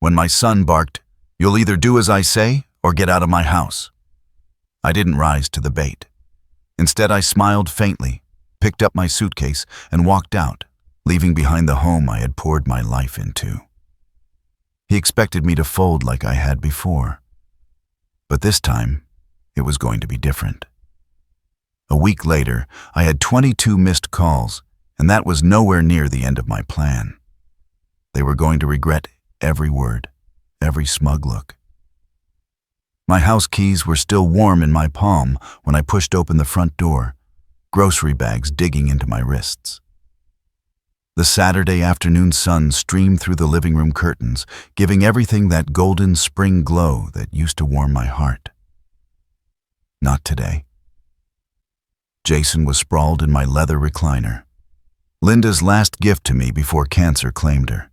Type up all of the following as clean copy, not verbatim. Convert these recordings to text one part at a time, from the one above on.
when my son barked, "You'll either do as I say or get out of my house." I didn't rise to the bait. Instead, I smiled faintly, picked up my suitcase, and walked out, leaving behind the home I had poured my life into. He expected me to fold like I had before. But this time, it was going to be different. A week later, I had 22 missed calls, and that was nowhere near the end of my plan. They were going to regret every word, every smug look. My house keys were still warm in my palm when I pushed open the front door, grocery bags digging into my wrists. The Saturday afternoon sun streamed through the living room curtains, giving everything that golden spring glow that used to warm my heart. Not today. Jason was sprawled in my leather recliner, Linda's last gift to me before cancer claimed her.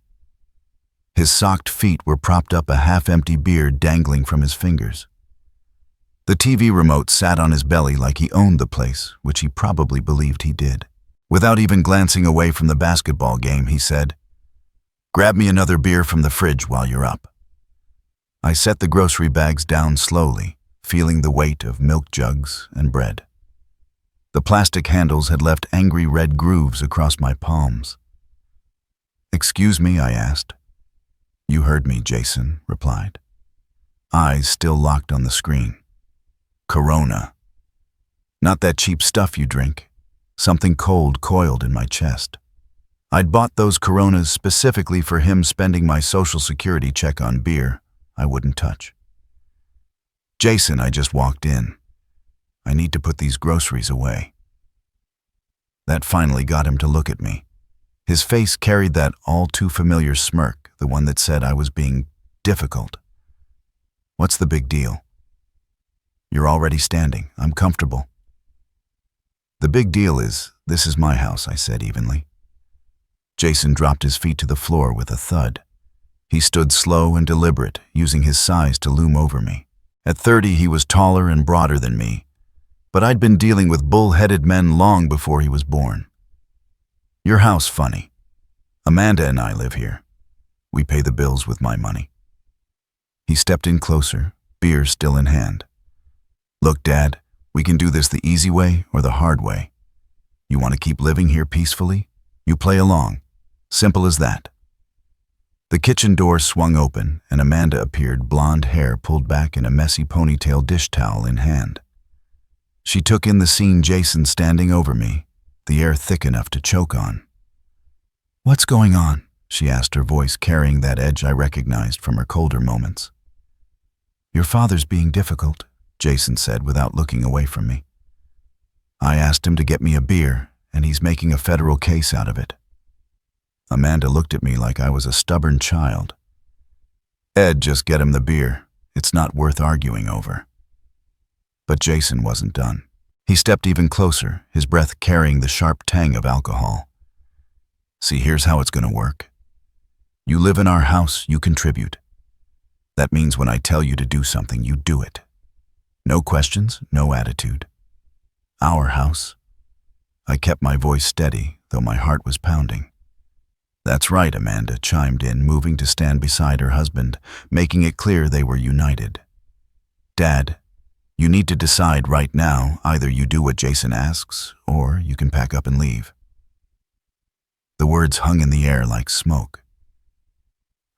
His socked feet were propped up, a half-empty beer dangling from his fingers. The TV remote sat on his belly like he owned the place, which he probably believed he did. Without even glancing away from the basketball game, he said, "Grab me another beer from the fridge while you're up." I set the grocery bags down slowly, feeling the weight of milk jugs and bread. The plastic handles had left angry red grooves across my palms. "Excuse me," I asked. "You heard me," Jason replied, eyes still locked on the screen. "Corona. Not that cheap stuff you drink." Something cold coiled in my chest. I'd bought those Coronas specifically for him, spending my Social Security check on beer I wouldn't touch. "Jason, I just walked in. I need to put these groceries away." That finally got him to look at me. His face carried that all-too-familiar smirk, the one that said I was being difficult. "What's the big deal?" "You're already standing. I'm comfortable." "The big deal is, this is my house," I said evenly. Jason dropped his feet to the floor with a thud. He stood slow and deliberate, using his size to loom over me. At 30, he was taller and broader than me, but I'd been dealing with bull-headed men long before he was born. "Your house funny. Amanda and I live here. We pay the bills with my money." He stepped in closer, beer still in hand. "Look, Dad, we can do this the easy way or the hard way. You want to keep living here peacefully? You play along. Simple as that." The kitchen door swung open, and Amanda appeared, blonde hair pulled back in a messy ponytail, dish towel in hand. She took in the scene, Jason standing over me, the air thick enough to choke on. "What's going on?" she asked, her voice carrying that edge I recognized from her colder moments. "Your father's being difficult," Jason said without looking away from me. "I asked him to get me a beer, and he's making a federal case out of it." Amanda looked at me like I was a stubborn child. "Ed, just get him the beer. It's not worth arguing over." But Jason wasn't done. He stepped even closer, his breath carrying the sharp tang of alcohol. "See, here's how it's going to work. You live in our house, you contribute. That means when I tell you to do something, you do it. No questions, no attitude. Our house." I kept my voice steady, though my heart was pounding. "That's right," Amanda chimed in, moving to stand beside her husband, making it clear they were united. "Dad, you need to decide right now. Either you do what Jason asks, or you can pack up and leave." The words hung in the air like smoke.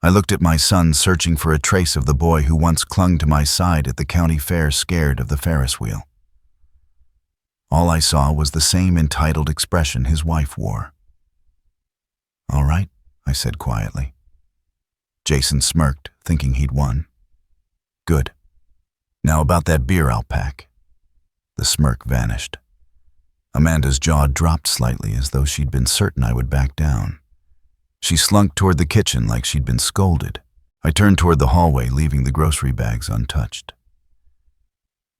I looked at my son, searching for a trace of the boy who once clung to my side at the county fair, scared of the Ferris wheel. All I saw was the same entitled expression his wife wore. "All right," I said quietly. Jason smirked, thinking he'd won. "Good. Now about that beer I'll pack." The smirk vanished. Amanda's jaw dropped slightly, as though she'd been certain I would back down. She slunk toward the kitchen like she'd been scolded. I turned toward the hallway, leaving the grocery bags untouched.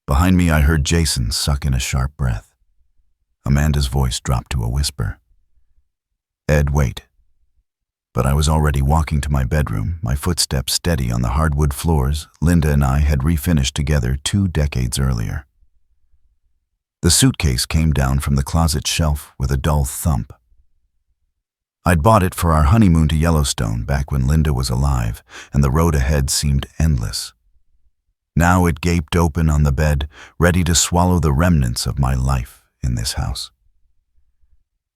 Behind me, I heard Jason suck in a sharp breath. Amanda's voice dropped to a whisper. "Ed, wait." But I was already walking to my bedroom, my footsteps steady on the hardwood floors Linda and I had refinished together 2 decades earlier. The suitcase came down from the closet shelf with a dull thump. I'd bought it for our honeymoon to Yellowstone back when Linda was alive, and the road ahead seemed endless. Now it gaped open on the bed, ready to swallow the remnants of my life in this house.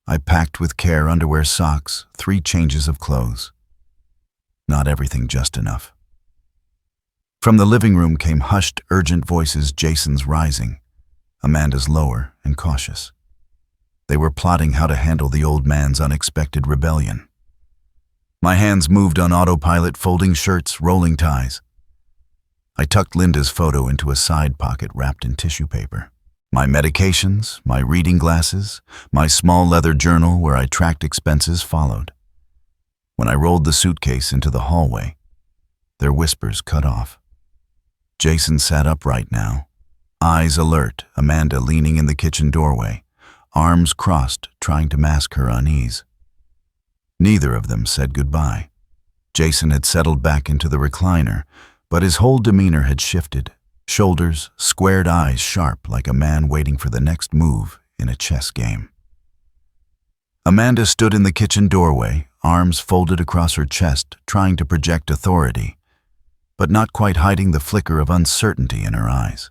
I packed with care underwear, socks, 3 changes of clothes. Not everything just enough. From the living room came hushed, urgent voices, Jason's rising, Amanda's lower and cautious. They were plotting how to handle the old man's unexpected rebellion. My hands moved on autopilot, folding shirts, rolling ties. I tucked Linda's photo into a side pocket wrapped in tissue paper. My medications, my reading glasses, my small leather journal where I tracked expenses followed. When I rolled the suitcase into the hallway, their whispers cut off. Jason sat upright now, eyes alert, Amanda leaning in the kitchen doorway, arms crossed, trying to mask her unease. Neither of them said goodbye. Jason had settled back into the recliner, but his whole demeanor had shifted, shoulders, squared eyes sharp like a man waiting for the next move in a chess game. Amanda stood in the kitchen doorway, arms folded across her chest, trying to project authority, but not quite hiding the flicker of uncertainty in her eyes.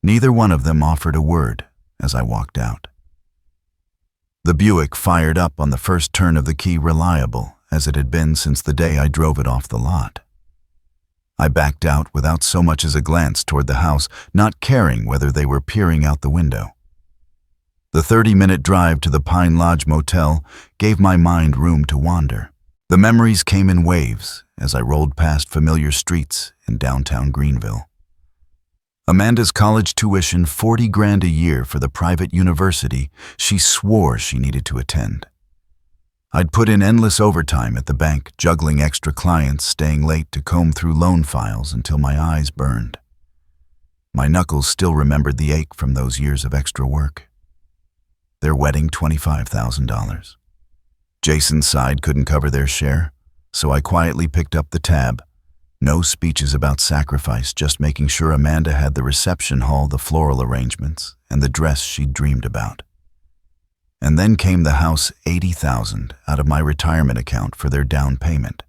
Neither one of them offered a word as I walked out. The Buick fired up on the first turn of the key, reliable as it had been since the day I drove it off the lot. I backed out without so much as a glance toward the house, not caring whether they were peering out the window. The 30-minute drive to the Pine Lodge Motel gave my mind room to wander. The memories came in waves as I rolled past familiar streets in downtown Greenville. Amanda's college tuition, $40,000 a year for the private university she swore she needed to attend. I'd put in endless overtime at the bank, juggling extra clients, staying late to comb through loan files until my eyes burned. My knuckles still remembered the ache from those years of extra work. Their wedding, $25,000. Jason's side couldn't cover their share, so I quietly picked up the tab. No speeches about sacrifice, just making sure Amanda had the reception hall, the floral arrangements, and the dress she'd dreamed about. And then came the house, $80,000 out of my retirement account for their down payment,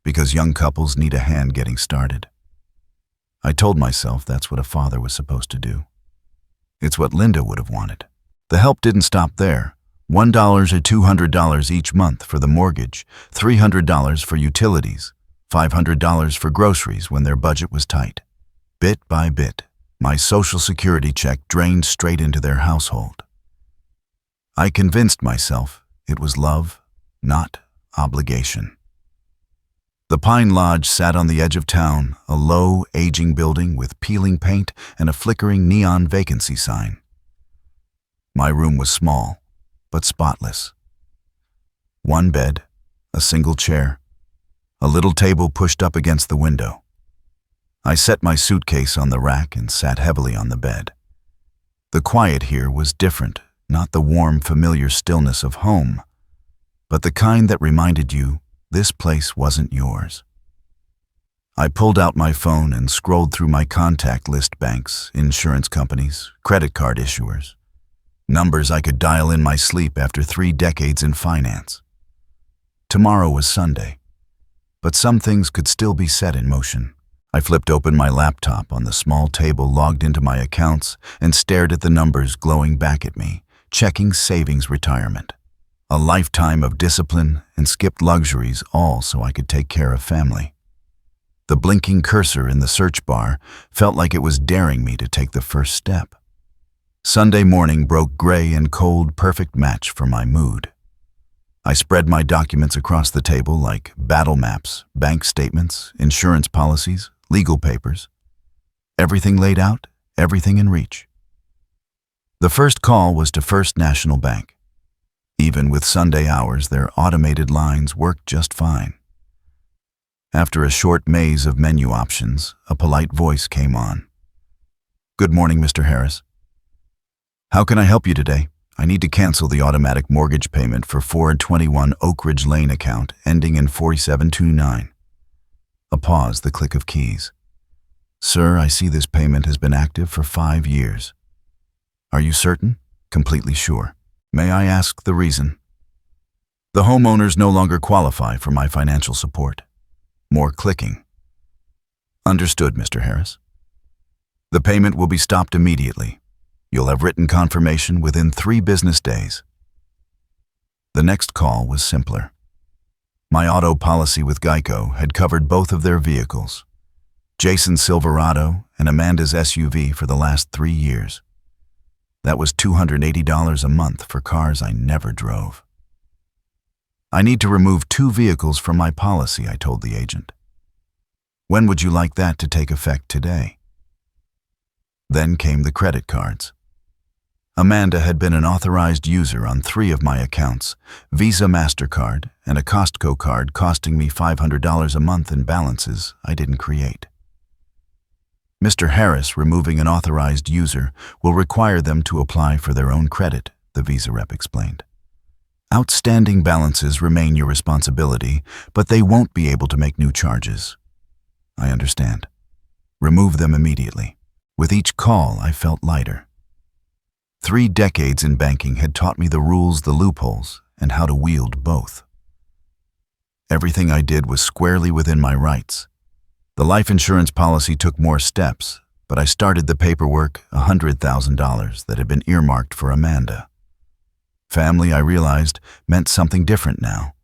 because young couples need a hand getting started. I told myself that's what a father was supposed to do. It's what Linda would have wanted. The help didn't stop there. $1 or $200 each month for the mortgage, $300 for utilities, $500 for groceries when their budget was tight. Bit by bit, my Social Security check drained straight into their household. I convinced myself it was love, not obligation. The Pine Lodge sat on the edge of town, a low, aging building with peeling paint and a flickering neon vacancy sign. My room was small, but spotless. One bed, a single chair, a little table pushed up against the window. I set my suitcase on the rack and sat heavily on the bed. The quiet here was different. Not the warm, familiar stillness of home, but the kind that reminded you this place wasn't yours. I pulled out my phone and scrolled through my contact list: banks, insurance companies, credit card issuers. Numbers I could dial in my sleep after 3 decades in finance. Tomorrow was Sunday, but some things could still be set in motion. I flipped open my laptop on the small table, logged into my accounts, and stared at the numbers glowing back at me. Checking, savings, retirement. A lifetime of discipline and skipped luxuries, all so I could take care of family. The blinking cursor in the search bar felt like it was daring me to take the first step. Sunday morning broke gray and cold, perfect match for my mood. I spread my documents across the table like battle maps, bank statements, insurance policies, legal papers. Everything laid out, everything in reach. The first call was to First National Bank. Even with Sunday hours, their automated lines worked just fine. After a short maze of menu options, a polite voice came on. "Good morning, Mr. Harris. How can I help you today? I need to cancel the automatic mortgage payment for 421 Oak Ridge Lane account ending in 4729. A pause, the click of keys. Sir, I see this payment has been active for 5 years. Are you certain? Completely sure. May I ask the reason? The homeowners no longer qualify for my financial support. More clicking. Understood, Mr. Harris. The payment will be stopped immediately. You'll have written confirmation within 3 business days. The next call was simpler. My auto policy with Geico had covered both of their vehicles, Jason's Silverado and Amanda's SUV, for the last 3 years. That was $280 a month for cars I never drove. I need to remove 2 vehicles from my policy, I told the agent. When would you like that to take effect today? Then came the credit cards. Amanda had been an authorized user on 3 of my accounts, Visa, MasterCard, and a Costco card, costing me $500 a month in balances I didn't create. Mr. Harris removing an authorized user will require them to apply for their own credit, the Visa rep explained. Outstanding balances remain your responsibility, but they won't be able to make new charges. I understand. Remove them immediately. With each call, I felt lighter. 3 decades in banking had taught me the rules, the loopholes, and how to wield both. Everything I did was squarely within my rights. The life insurance policy took more steps, but I started the paperwork, $100,000 that had been earmarked for Amanda. Family, I realized, meant something different now.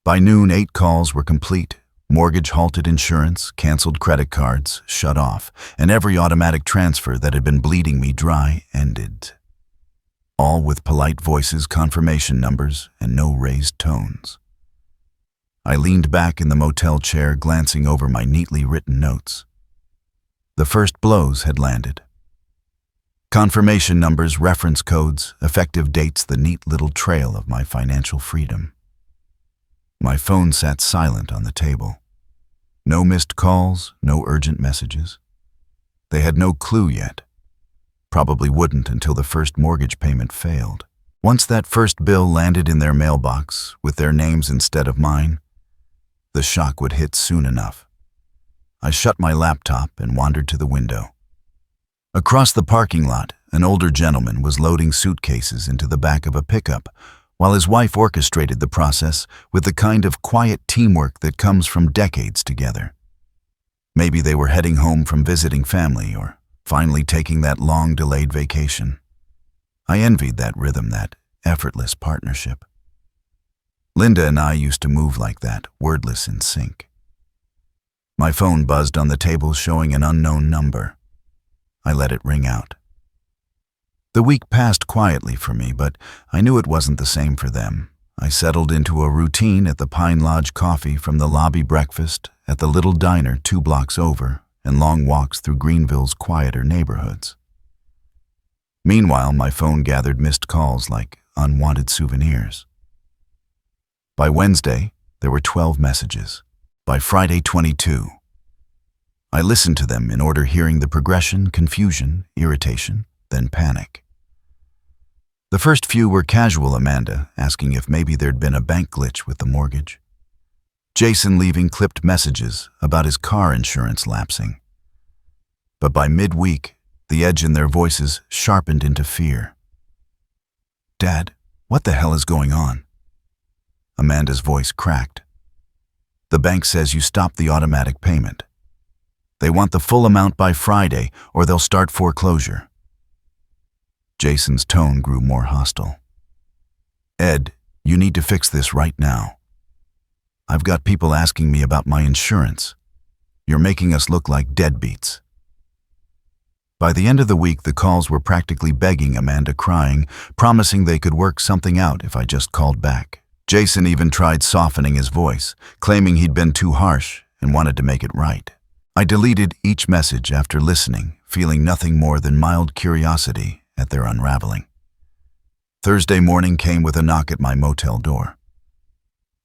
By noon, 8 calls were complete. Mortgage halted, insurance, canceled credit cards, shut off, and every automatic transfer that had been bleeding me dry ended. All with polite voices, confirmation numbers, and no raised tones. I leaned back in the motel chair, glancing over my neatly written notes. The first blows had landed. Confirmation numbers, reference codes, effective dates, the neat little trail of my financial freedom. My phone sat silent on the table. No missed calls, no urgent messages. They had no clue yet. Probably wouldn't until the first mortgage payment failed. Once that first bill landed in their mailbox, with their names instead of mine, the shock would hit soon enough. I shut my laptop and wandered to the window. Across the parking lot, an older gentleman was loading suitcases into the back of a pickup, while his wife orchestrated the process with the kind of quiet teamwork that comes from decades together. Maybe they were heading home from visiting family or finally taking that long-delayed vacation. I envied that rhythm, that effortless partnership. Linda and I used to move like that, wordless in sync. My phone buzzed on the table, showing an unknown number. I let it ring out. The week passed quietly for me, but I knew it wasn't the same for them. I settled into a routine at the Pine Lodge coffee, from the lobby breakfast at the little diner 2 blocks over, and long walks through Greenville's quieter neighborhoods. Meanwhile, my phone gathered missed calls like unwanted souvenirs. By Wednesday, there were 12 messages. By Friday, 22. I listened to them in order, hearing the progression: confusion, irritation, then panic. The first few were casual Amanda, asking if maybe there'd been a bank glitch with the mortgage. Jason leaving clipped messages about his car insurance lapsing. But by midweek, the edge in their voices sharpened into fear. "Dad, what the hell is going on?" Amanda's voice cracked. "The bank says you stopped the automatic payment. They want the full amount by Friday, or they'll start foreclosure." Jason's tone grew more hostile. "Ed, you need to fix this right now. I've got people asking me about my insurance. You're making us look like deadbeats." By the end of the week, the calls were practically begging Amanda, crying, promising they could work something out if I just called back. Jason even tried softening his voice, claiming he'd been too harsh and wanted to make it right. I deleted each message after listening, feeling nothing more than mild curiosity at their unraveling. Thursday morning came with a knock at my motel door.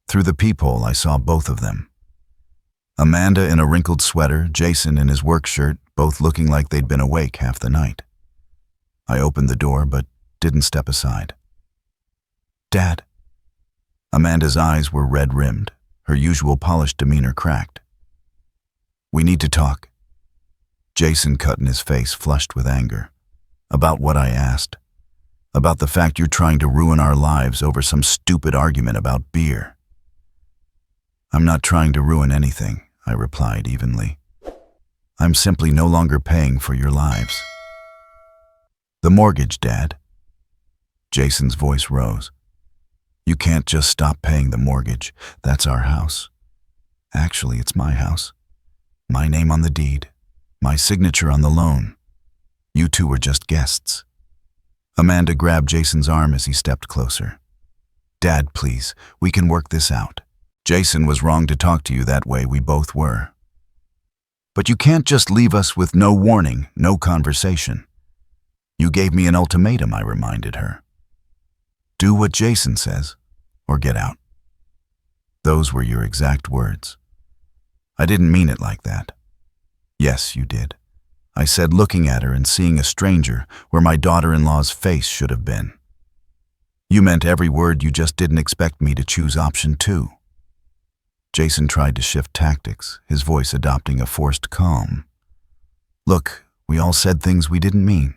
Through the peephole, I saw both of them. Amanda in a wrinkled sweater, Jason in his work shirt, both looking like they'd been awake half the night. I opened the door, but didn't step aside. "Dad." Amanda's eyes were red-rimmed, her usual polished demeanor cracked. "We need to talk." Jason cut in his face, flushed with anger. "About what I asked?" About the fact you're trying to ruin our lives over some stupid argument about beer. I'm not trying to ruin anything, I replied evenly. I'm simply no longer paying for your lives. The mortgage, Dad. Jason's voice rose. You can't just stop paying the mortgage. That's our house. Actually, it's my house. My name on the deed. My signature on the loan. You two were just guests. Amanda grabbed Jason's arm as he stepped closer. Dad, please, we can work this out. Jason was wrong to talk to you that way, we both were. But you can't just leave us with no warning, no conversation. You gave me an ultimatum, I reminded her. Do what Jason says, or get out. Those were your exact words. I didn't mean it like that. Yes, you did. I said, looking at her and seeing a stranger where my daughter-in-law's face should have been. You meant every word, you just didn't expect me to choose option 2. Jason tried to shift tactics, his voice adopting a forced calm. Look, we all said things we didn't mean.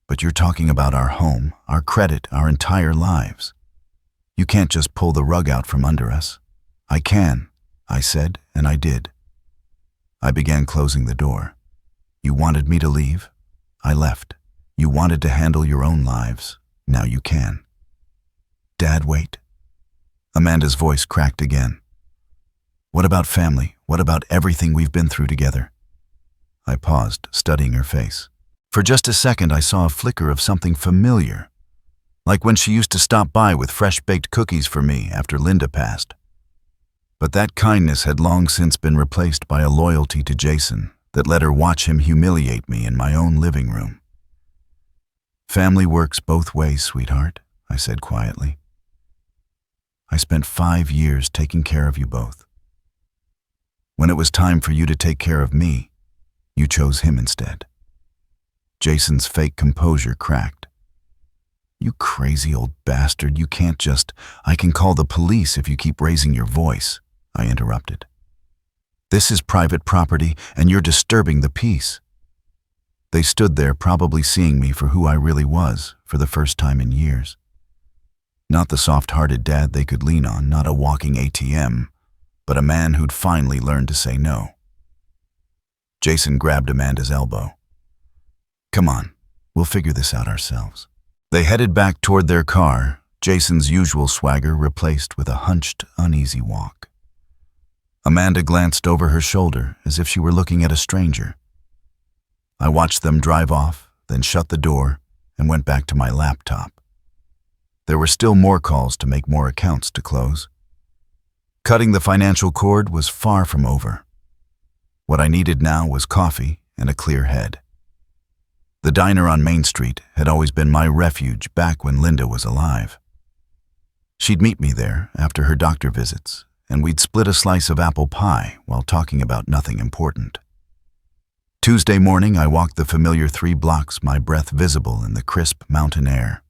But you're talking about our home, our credit, our entire lives. You can't just pull the rug out from under us. I can, I said, and I did. I began closing the door. You wanted me to leave? I left. You wanted to handle your own lives. Now you can. Dad, wait. Amanda's voice cracked again. What about family? What about everything we've been through together? I paused, studying her face. For just a second, I saw a flicker of something familiar, like when she used to stop by with fresh-baked cookies for me after Linda passed. But that kindness had long since been replaced by a loyalty to Jason that let her watch him humiliate me in my own living room. Family works both ways, sweetheart, I said quietly. I spent 5 years taking care of you both. When it was time for you to take care of me, you chose him instead. Jason's fake composure cracked. You crazy old bastard, you can't just... I can call the police if you keep raising your voice, I interrupted. This is private property, and you're disturbing the peace. They stood there, probably seeing me for who I really was, for the first time in years. Not the soft-hearted dad they could lean on, not a walking ATM, but a man who'd finally learned to say no. Jason grabbed Amanda's elbow. Come on, we'll figure this out ourselves. They headed back toward their car, Jason's usual swagger replaced with a hunched, uneasy walk. Amanda glanced over her shoulder as if she were looking at a stranger. I watched them drive off, then shut the door and went back to my laptop. There were still more calls to make, more accounts to close. Cutting the financial cord was far from over. What I needed now was coffee and a clear head. The diner on Main Street had always been my refuge back when Linda was alive. She'd meet me there after her doctor visits, and we'd split a slice of apple pie while talking about nothing important. Tuesday morning, I walked the familiar 3 blocks, my breath visible in the crisp mountain air.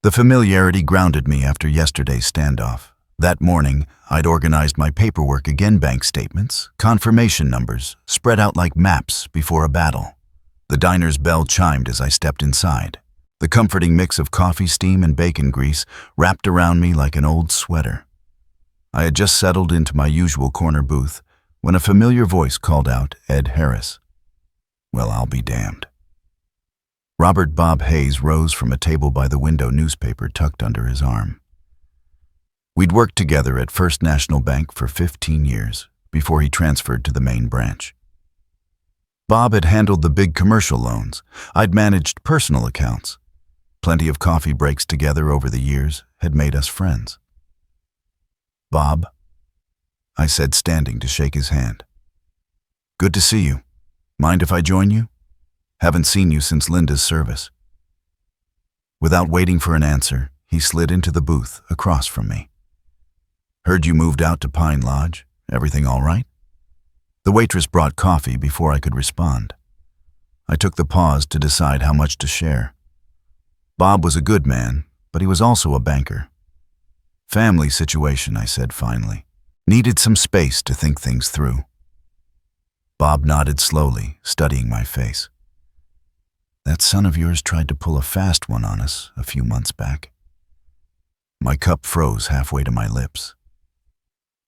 The familiarity grounded me after yesterday's standoff. That morning, I'd organized my paperwork again, bank statements, confirmation numbers, spread out like maps before a battle. The diner's bell chimed as I stepped inside. The comforting mix of coffee steam and bacon grease wrapped around me like an old sweater. I had just settled into my usual corner booth when a familiar voice called out, Ed Harris. Well, I'll be damned. Robert Bob Hayes rose from a table by the window, newspaper tucked under his arm. We'd worked together at First National Bank for 15 years before he transferred to the main branch. Bob had handled the big commercial loans. I'd managed personal accounts. Plenty of coffee breaks together over the years had made us friends. Bob, I said, standing to shake his hand. Good to see you. Mind if I join you? Haven't seen you since Linda's service. Without waiting for an answer, he slid into the booth across from me. Heard you moved out to Pine Lodge. Everything all right? The waitress brought coffee before I could respond. I took the pause to decide how much to share. Bob was a good man, but he was also a banker. Family situation, I said finally. Needed some space to think things through. Bob nodded slowly, studying my face. That son of yours tried to pull a fast one on us a few months back. My cup froze halfway to my lips.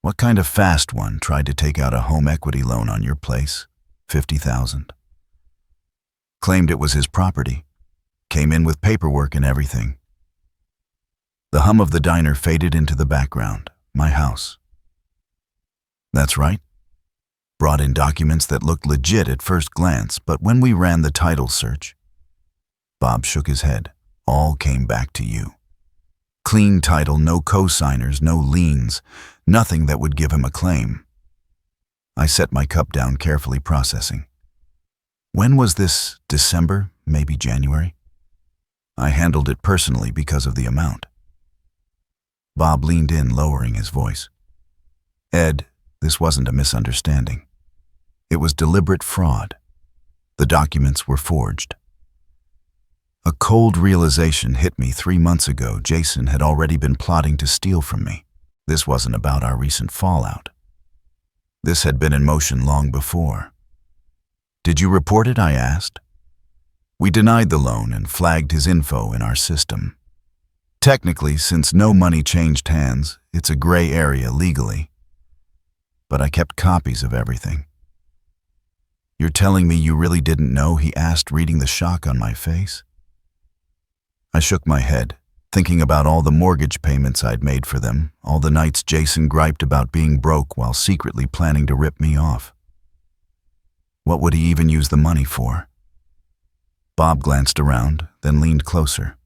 What kind of fast one tried to take out a home equity loan on your place? $50,000. Claimed it was his property. Came in with paperwork and everything. The hum of the diner faded into the background. My house. That's right. Brought in documents that looked legit at first glance, but when we ran the title search, Bob shook his head. All came back to you. Clean title, no co-signers, no liens, nothing that would give him a claim. I set my cup down, carefully processing. When was this? December? Maybe January? I handled it personally because of the amount. Bob leaned in, lowering his voice. Ed, this wasn't a misunderstanding. It was deliberate fraud. The documents were forged. A cold realization hit me 3 months ago. Jason had already been plotting to steal from me. This wasn't about our recent fallout. This had been in motion long before. Did you report it? I asked. We denied the loan and flagged his info in our system. Technically, since no money changed hands, it's a gray area legally. But I kept copies of everything. You're telling me you really didn't know? He asked, reading the shock on my face. I shook my head, thinking about all the mortgage payments I'd made for them, all the nights Jason griped about being broke while secretly planning to rip me off. What would he even use the money for? Bob glanced around, then leaned closer.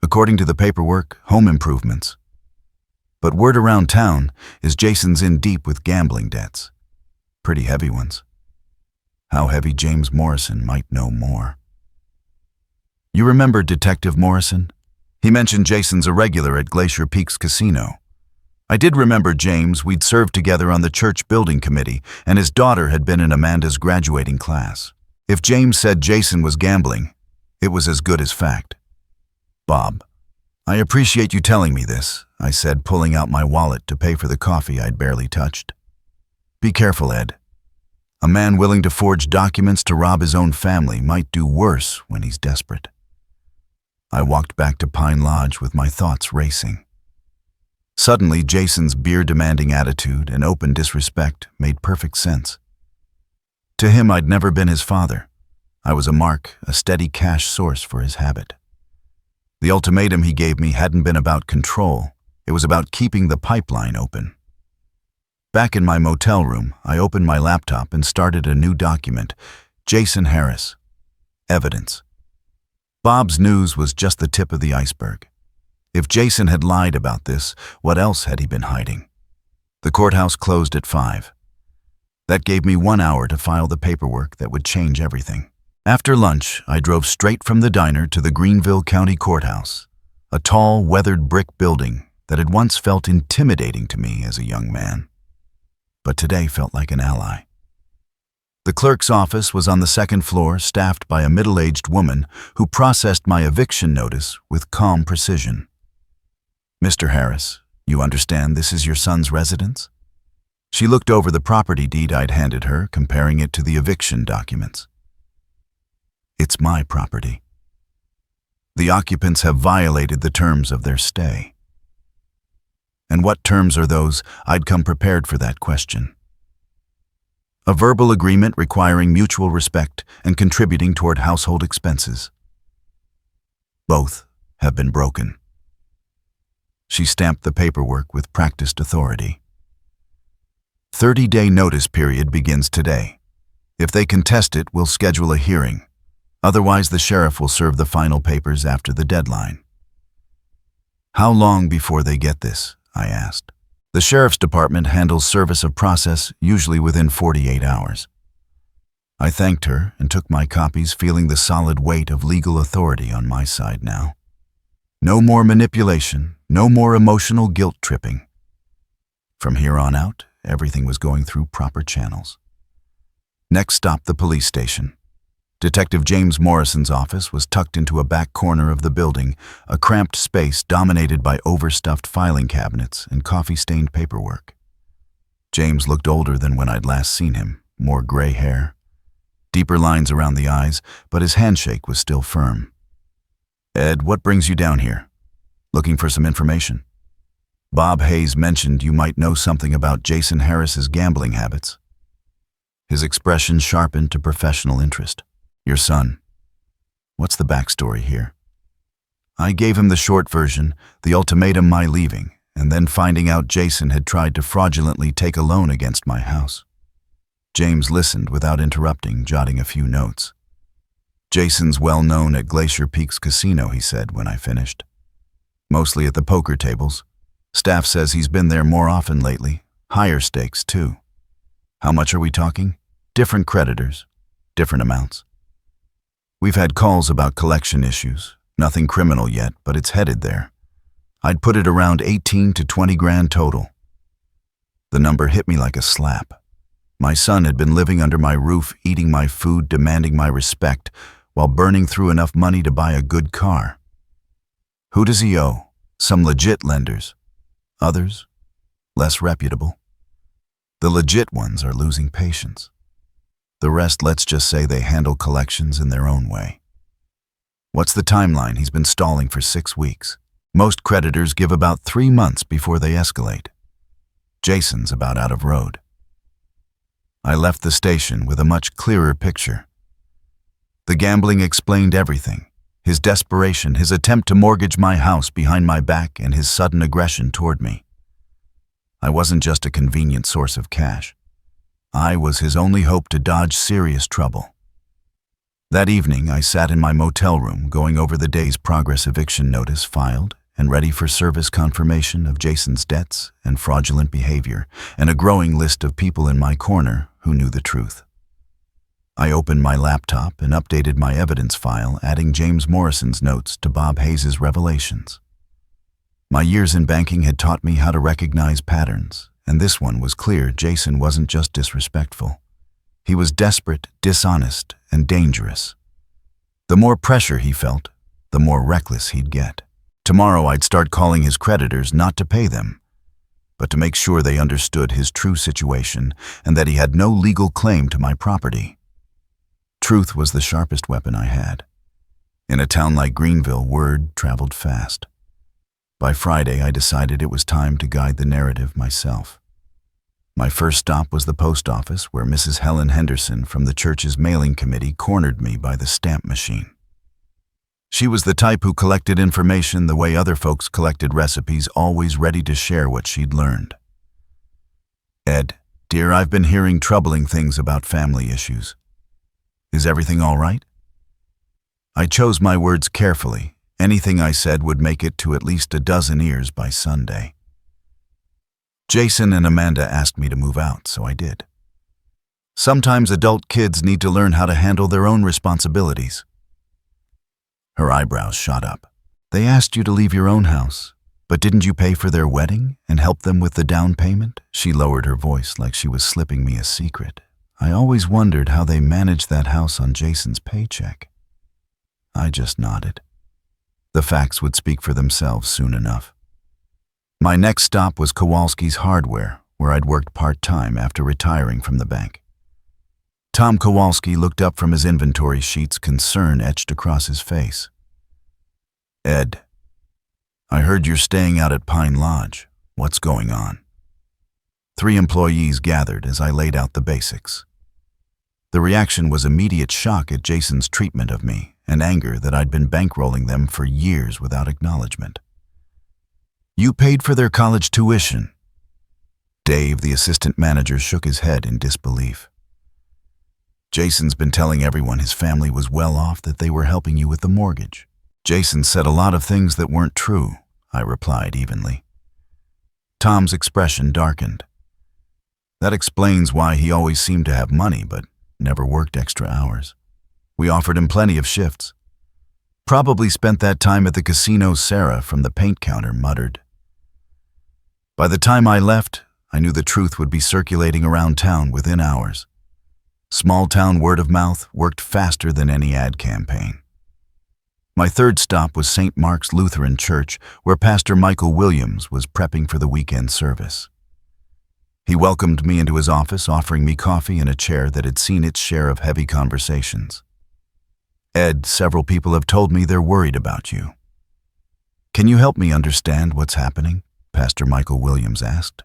According to the paperwork, home improvements. But word around town is Jason's in deep with gambling debts. Pretty heavy ones. How heavy? James Morrison might know more. You remember Detective Morrison? He mentioned Jason's a regular at Glacier Peaks Casino. I did remember James. We'd served together on the church building committee, and his daughter had been in Amanda's graduating class. If James said Jason was gambling, it was as good as fact. Bob, I appreciate you telling me this, I said, pulling out my wallet to pay for the coffee I'd barely touched. Be careful, Ed. A man willing to forge documents to rob his own family might do worse when he's desperate. I walked back to Pine Lodge with my thoughts racing. Suddenly, Jason's beer-demanding attitude and open disrespect made perfect sense. To him, I'd never been his father. I was a mark, a steady cash source for his habit. The ultimatum he gave me hadn't been about control. It was about keeping the pipeline open. Back in my motel room, I opened my laptop and started a new document. Jason Harris. Evidence. Bob's news was just the tip of the iceberg. If Jason had lied about this, what else had he been hiding? The courthouse closed at 5. That gave me 1 hour to file the paperwork that would change everything. After lunch, I drove straight from the diner to the Greenville County Courthouse, a tall, weathered brick building that had once felt intimidating to me as a young man, but today felt like an ally. The clerk's office was on the 2nd floor, staffed by a middle-aged woman who processed my eviction notice with calm precision. Mr. Harris, you understand this is your son's residence? She looked over the property deed I'd handed her, comparing it to the eviction documents. It's my property. The occupants have violated the terms of their stay. And what terms are those? I'd come prepared for that question. A verbal agreement requiring mutual respect and contributing toward household expenses. Both have been broken. She stamped the paperwork with practiced authority. 30-day notice period begins today. If they contest it, we'll schedule a hearing. Otherwise, the sheriff will serve the final papers after the deadline. How long before they get this? I asked. The sheriff's department handles service of process, usually within 48 hours. I thanked her and took my copies, feeling the solid weight of legal authority on my side now. No more manipulation, no more emotional guilt-tripping. From here on out, everything was going through proper channels. Next stop, the police station. Detective James Morrison's office was tucked into a back corner of the building, a cramped space dominated by overstuffed filing cabinets and coffee-stained paperwork. James looked older than when I'd last seen him, more gray hair, deeper lines around the eyes, but his handshake was still firm. "Ed, what brings you down here? Looking for some information? Bob Hayes mentioned you might know something about Jason Harris's gambling habits." His expression sharpened to professional interest. "Your son. What's the backstory here?" I gave him the short version, the ultimatum, my leaving, and then finding out Jason had tried to fraudulently take a loan against my house. James listened without interrupting, jotting a few notes. "Jason's well known at Glacier Peaks Casino," he said when I finished. "Mostly at the poker tables. Staff says he's been there more often lately. Higher stakes, too." "How much are we talking?" "Different creditors. Different amounts. We've had calls about collection issues. Nothing criminal yet, but it's headed there. I'd put it around 18 to 20 grand total." The number hit me like a slap. My son had been living under my roof, eating my food, demanding my respect, while burning through enough money to buy a good car. Who does he owe? Some legit lenders. Others, less reputable. The legit ones are losing patience. The rest, let's just say they handle collections in their own way. What's the timeline? He's been stalling for 6 weeks. Most creditors give about 3 months before they escalate. Jason's about out of road. I left the station with a much clearer picture. The gambling explained everything. His desperation, his attempt to mortgage my house behind my back, and his sudden aggression toward me. I wasn't just a convenient source of cash. I was his only hope to dodge serious trouble. That evening, I sat in my motel room going over the day's progress eviction notice filed and ready for service confirmation of Jason's debts and fraudulent behavior, and a growing list of people in my corner who knew the truth. I opened my laptop and updated my evidence file, adding James Morrison's notes to Bob Hayes' revelations. My years in banking had taught me how to recognize patterns, and this one was clear. Jason wasn't just disrespectful. He was desperate, dishonest, and dangerous. The more pressure he felt, the more reckless he'd get. Tomorrow I'd start calling his creditors not to pay them, but to make sure they understood his true situation and that he had no legal claim to my property. Truth was the sharpest weapon I had. In a town like Greenville, word traveled fast. By Friday, I decided it was time to guide the narrative myself. My first stop was the post office, where Mrs. Helen Henderson from the church's mailing committee cornered me by the stamp machine. She was the type who collected information the way other folks collected recipes, always ready to share what she'd learned. "Ed, dear, I've been hearing troubling things about family issues. Is everything all right?" I chose my words carefully. Anything I said would make it to at least a dozen ears by Sunday. Jason and Amanda asked me to move out, so I did. Sometimes adult kids need to learn how to handle their own responsibilities. Her eyebrows shot up. "They asked you to leave your own house, but didn't you pay for their wedding and help them with the down payment?" She lowered her voice like she was slipping me a secret. "I always wondered how they managed that house on Jason's paycheck." I just nodded. The facts would speak for themselves soon enough. My next stop was Kowalski's Hardware, where I'd worked part-time after retiring from the bank. Tom Kowalski looked up from his inventory sheets, concern etched across his face. "Ed, I heard you're staying out at Pine Lodge. What's going on?" 3 employees gathered as I laid out the basics. The reaction was immediate shock at Jason's treatment of me, and anger that I'd been bankrolling them for years without acknowledgement. "You paid for their college tuition." Dave, the assistant manager, shook his head in disbelief. "Jason's been telling everyone his family was well off, that they were helping you with the mortgage." "Jason said a lot of things that weren't true," I replied evenly. Tom's expression darkened. "That explains why he always seemed to have money, but never worked extra hours. We offered him plenty of shifts. Probably spent that time at the casino," Sarah from the paint counter muttered. By the time I left, I knew the truth would be circulating around town within hours. Small-town word of mouth worked faster than any ad campaign. My third stop was St. Mark's Lutheran Church, where Pastor Michael Williams was prepping for the weekend service. He welcomed me into his office, offering me coffee and a chair that had seen its share of heavy conversations. "Ed, several people have told me they're worried about you." "Can you help me understand what's happening?" Pastor Michael Williams asked.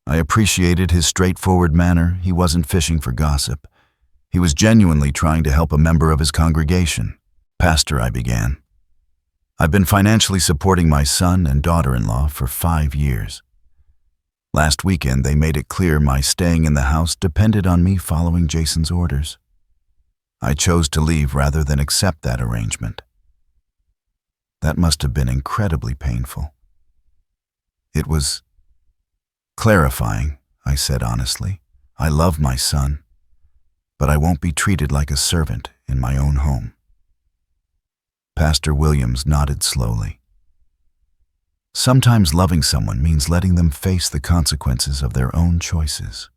I appreciated his straightforward manner. He wasn't fishing for gossip. He was genuinely trying to help a member of his congregation. "Pastor," I began, "I've been financially supporting my son and daughter-in-law for 5 years. Last weekend, they made it clear my staying in the house depended on me following Jason's orders. I chose to leave rather than accept that arrangement. That must have been incredibly painful." "It was clarifying," I said honestly. "I love my son, but I won't be treated like a servant in my own home." Pastor Williams nodded slowly. "Sometimes loving someone means letting them face the consequences of their own choices.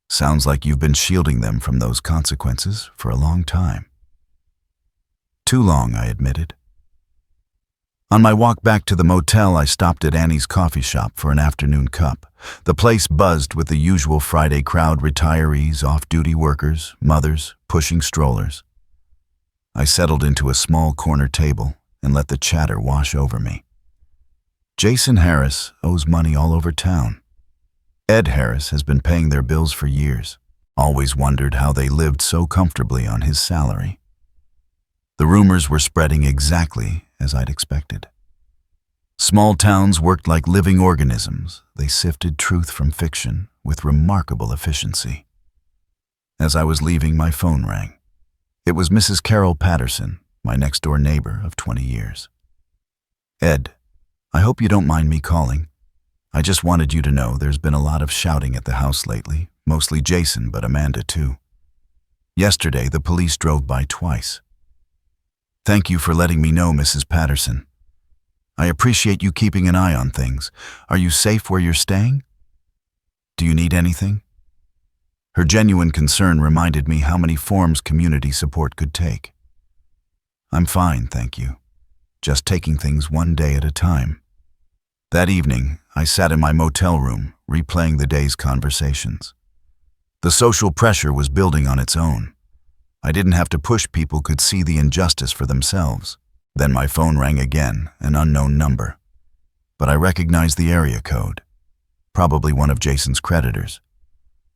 Sounds like you've been shielding them from those consequences for a long time." "Too long," I admitted. On my walk back to the motel, I stopped at Annie's coffee shop for an afternoon cup. The place buzzed with the usual Friday crowd: retirees, off-duty workers, mothers, pushing strollers. I settled into a small corner table and let the chatter wash over me. Jason Harris owes money all over town. Ed Harris has been paying their bills for years. Always wondered how they lived so comfortably on his salary. The rumors were spreading exactly as I'd expected. Small towns worked like living organisms. They sifted truth from fiction with remarkable efficiency. As I was leaving, my phone rang. It was Mrs. Carol Patterson, my next-door neighbor of 20 years. "Ed, I hope you don't mind me calling. I just wanted you to know there's been a lot of shouting at the house lately, mostly Jason, but Amanda too. Yesterday, the police drove by twice. Thank you for letting me know, Mrs. Patterson. I appreciate you keeping an eye on things. Are you safe where you're staying? Do you need anything?" Her genuine concern reminded me how many forms community support could take. "I'm fine, thank you. Just taking things one day at a time." That evening, I sat in my motel room, replaying the day's conversations. The social pressure was building on its own. I didn't have to push; people could see the injustice for themselves. Then my phone rang again, an unknown number. But I recognized the area code. Probably one of Jason's creditors.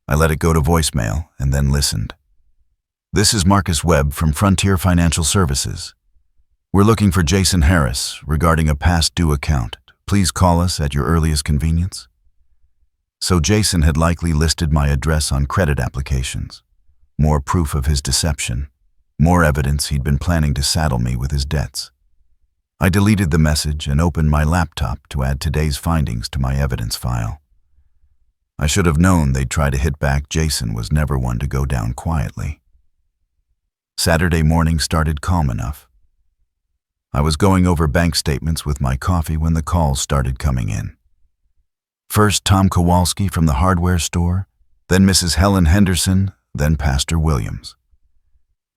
I let it go to voicemail and then listened. "This is Marcus Webb from Frontier Financial Services. We're looking for Jason Harris regarding a past due account. Please call us at your earliest convenience." So Jason had likely listed my address on credit applications. More proof of his deception. More evidence he'd been planning to saddle me with his debts. I deleted the message and opened my laptop to add today's findings to my evidence file. I should have known they'd try to hit back. Jason was never one to go down quietly. Saturday morning started calm enough. I was going over bank statements with my coffee when the calls started coming in. First Tom Kowalski from the hardware store, then Mrs. Helen Henderson, then Pastor Williams.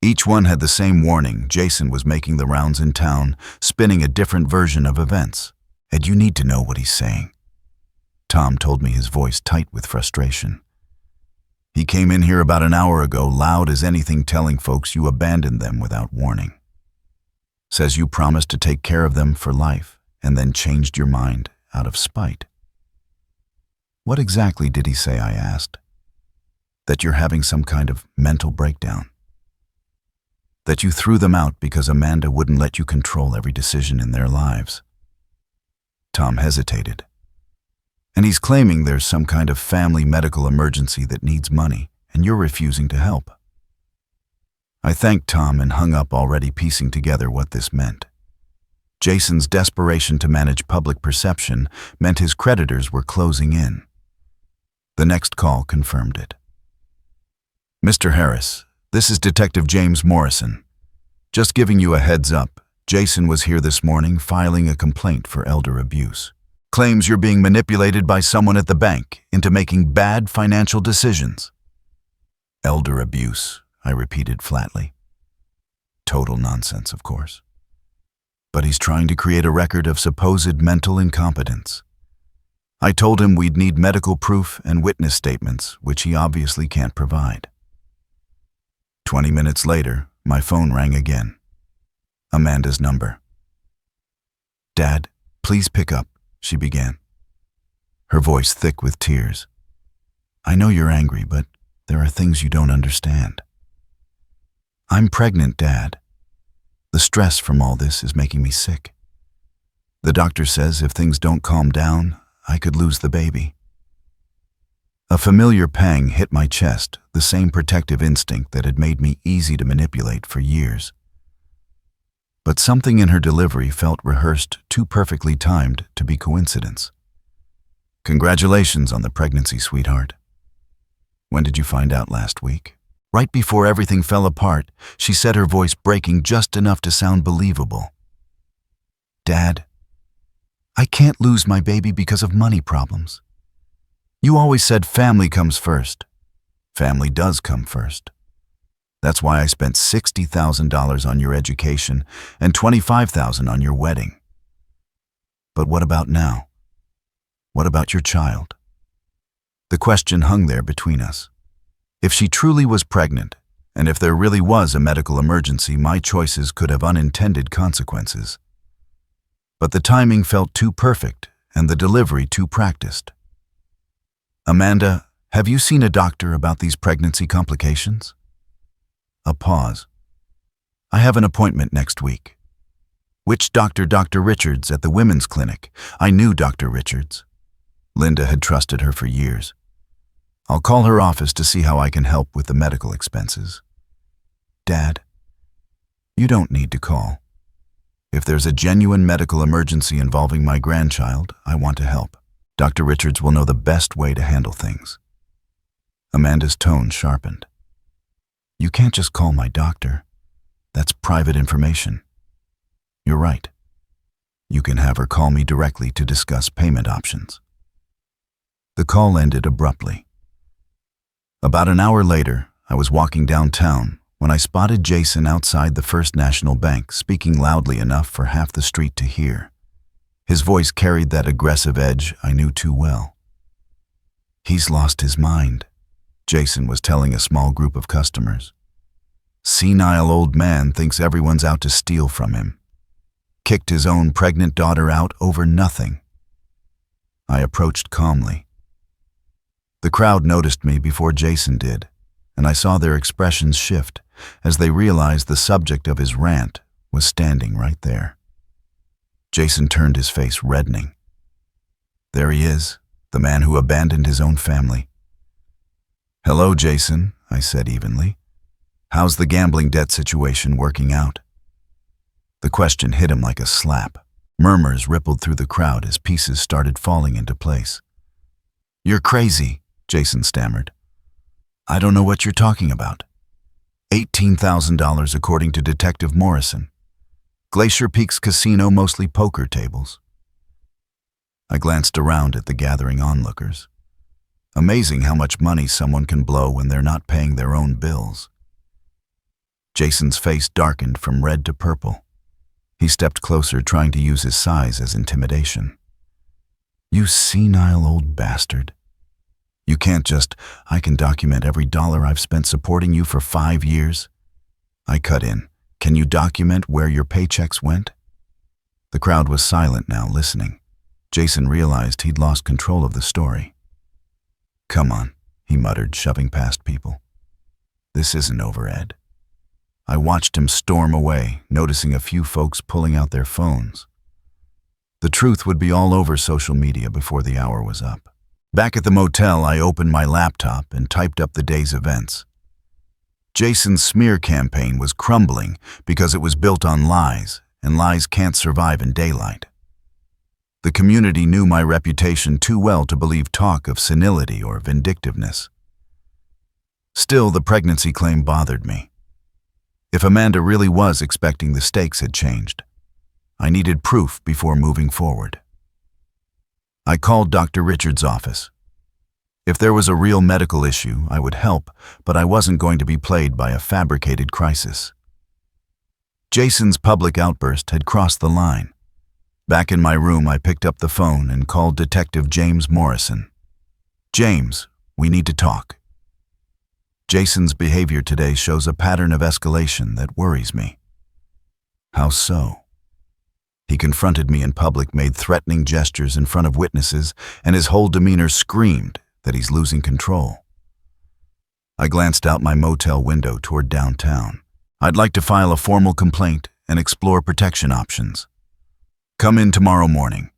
Each one had the same warning: Jason was making the rounds in town, spinning a different version of events. "Ed, you need to know what he's saying." Tom told me, his voice tight with frustration. "He came in here about an hour ago, loud as anything, telling folks you abandoned them without warning. Says you promised to take care of them for life and then changed your mind out of spite." "What exactly did he say?" I asked. "That you're having some kind of mental breakdown. That you threw them out because Amanda wouldn't let you control every decision in their lives." Tom hesitated. "And he's claiming there's some kind of family medical emergency that needs money, and you're refusing to help." I thanked Tom and hung up, already piecing together what this meant. Jason's desperation to manage public perception meant his creditors were closing in. The next call confirmed it. "Mr. Harris, this is Detective James Morrison. Just giving you a heads up, Jason was here this morning filing a complaint for elder abuse. Claims you're being manipulated by someone at the bank into making bad financial decisions." "Elder abuse," I repeated flatly. Total nonsense, of course. But he's trying to create a record of supposed mental incompetence. I told him we'd need medical proof and witness statements, which he obviously can't provide. 20 minutes later, my phone rang again. Amanda's number. "Dad, please pick up," she began, her voice thick with tears. "I know you're angry, but there are things you don't understand. I'm pregnant, Dad. The stress from all this is making me sick. The doctor says if things don't calm down, I could lose the baby." A familiar pang hit my chest, the same protective instinct that had made me easy to manipulate for years. But something in her delivery felt rehearsed, too perfectly timed to be coincidence. "Congratulations on the pregnancy, sweetheart. When did you find out? Last week?" Right before everything fell apart, she said, her voice breaking just enough to sound believable. "Dad, I can't lose my baby because of money problems. You always said family comes first. Family does come first. That's why I spent $60,000 on your education and $25,000 on your wedding. But what about now? What about your child?" The question hung there between us. If she truly was pregnant, and if there really was a medical emergency, my choices could have unintended consequences. But the timing felt too perfect, and the delivery too practiced. "Amanda, have you seen a doctor about these pregnancy complications?" A pause. "I have an appointment next week." "Which doctor?" "Dr. Richards at the women's clinic." I knew Dr. Richards. Linda had trusted her for years. "I'll call her office to see how I can help with the medical expenses." "Dad, you don't need to call. If there's a genuine medical emergency involving my grandchild, I want to help. Dr. Richards will know the best way to handle things." Amanda's tone sharpened. "You can't just call my doctor. That's private information." "You're right. You can have her call me directly to discuss payment options." The call ended abruptly. About an hour later, I was walking downtown when I spotted Jason outside the First National Bank, speaking loudly enough for half the street to hear. His voice carried that aggressive edge I knew too well. "He's lost his mind," Jason was telling a small group of customers. "Senile old man thinks everyone's out to steal from him. Kicked his own pregnant daughter out over nothing." I approached calmly. The crowd noticed me before Jason did, and I saw their expressions shift as they realized the subject of his rant was standing right there. Jason turned, his face reddening. "There he is, the man who abandoned his own family." "Hello, Jason," I said evenly. "How's the gambling debt situation working out?" The question hit him like a slap. Murmurs rippled through the crowd as pieces started falling into place. "You're crazy," Jason stammered. "I don't know what you're talking about. $18,000 according to Detective Morrison. Glacier Peaks Casino, mostly poker tables." I glanced around at the gathering onlookers. Amazing how much money someone can blow when they're not paying their own bills. Jason's face darkened from red to purple. He stepped closer, trying to use his size as intimidation. "You senile old bastard. You can't just, I can document every dollar I've spent supporting you for 5 years. I cut in. Can you document where your paychecks went?" The crowd was silent now, listening. Jason realized he'd lost control of the story. "Come on," he muttered, shoving past people. "This isn't over, Ed." I watched him storm away, noticing a few folks pulling out their phones. The truth would be all over social media before the hour was up. Back at the motel, I opened my laptop and typed up the day's events. Jason's smear campaign was crumbling because it was built on lies, and lies can't survive in daylight. The community knew my reputation too well to believe talk of senility or vindictiveness. Still, the pregnancy claim bothered me. If Amanda really was expecting, the stakes had changed. I needed proof before moving forward. I called Dr. Richards' office. If there was a real medical issue, I would help, but I wasn't going to be played by a fabricated crisis. Jason's public outburst had crossed the line. Back in my room, I picked up the phone and called Detective James Morrison. James, we need to talk. Jason's behavior today shows a pattern of escalation that worries me. How so? He confronted me in public, made threatening gestures in front of witnesses, and his whole demeanor screamed that he's losing control. I glanced out my motel window toward downtown. I'd like to file a formal complaint and explore protection options. Come in tomorrow morning.